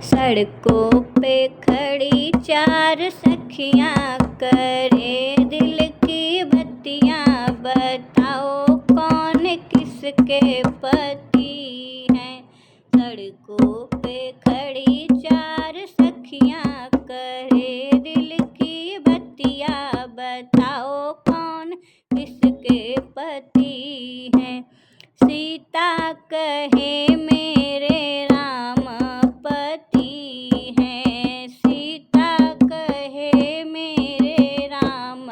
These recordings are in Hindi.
सड़कों पे खड़ी चार सखियाँ करे दिल की बत्तियाँ, बताओ कौन किसके पति हैं। सड़कों पे खड़ी चार सखियाँ करे दिल की बत्तियाँ, बताओ कौन किसके पति हैं। सीता कहे मेरे राम पति हैं, सीता कहे मेरे राम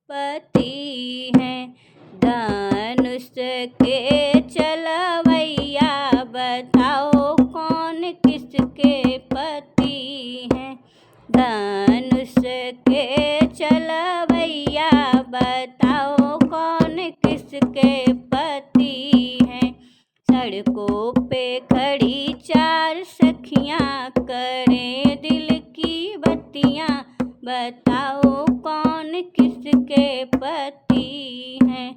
पति हैं। धनुष के चलवैया, बताओ कौन किसके पति हैं। धनुष के चलवैया, बताओ कौन किसके पति हैं। सड़कों पे खड़ी चार सखियाँ करें दिल की बत्तियाँ, बताओ कौन किसके पति हैं।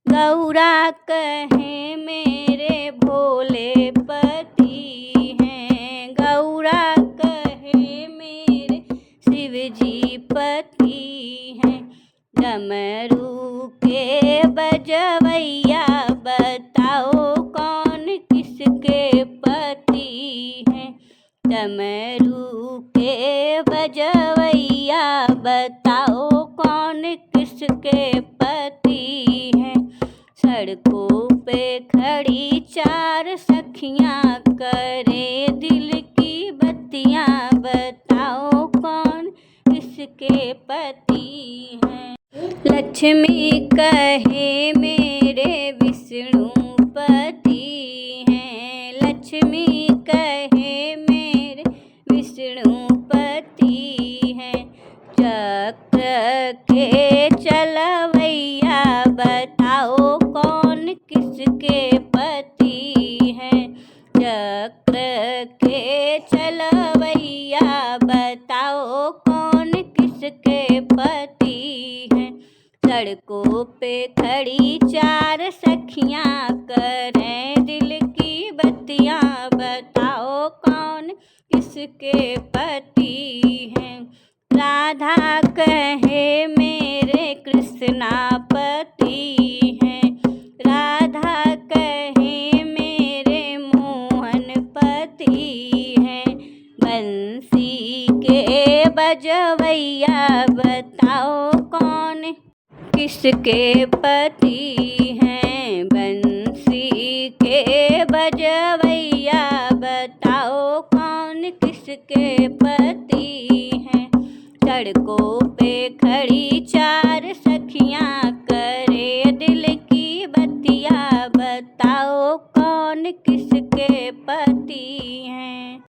गौरा कहे मेरे भोले पति हैं, गौरा कहे मेरे शिवजी पति हैं। डमरू के बजवैया, बताओ कौन किसके पति हैं। डमरू के बजवैया, बताओ कौन किसके पति हैं। सड़कों पे खड़ी चार सखियाँ करे दिल की बत्तियाँ, बताओ कौन किसके पति हैं। लक्ष्मी कहे मेरे विष्णु पति हैं, लक्ष्मी कहे मेरे विष्णु पति हैं। चक्र के चलवैया, बताओ कौन किसके पति हैं। चक्र के चलवैया, बताओ कौन किसके पति हैं। सड़कों पे खड़ी चार सखियाँ करें दिल की बत्तियाँ, बताओ कौन किसके पति हैं। राधा कहे मेरे कृष्णा पति हैं, राधा कहे मेरे मोहन पति हैं। बंसी के बजवैया, बताओ कौन किसके पति हैं। बंसी के बजवैया, बताओ कौन किसके पति हैं। सड़कों पे खड़ी चार सखियाँ करे दिल की बत्तियाँ, बताओ कौन किसके पति हैं।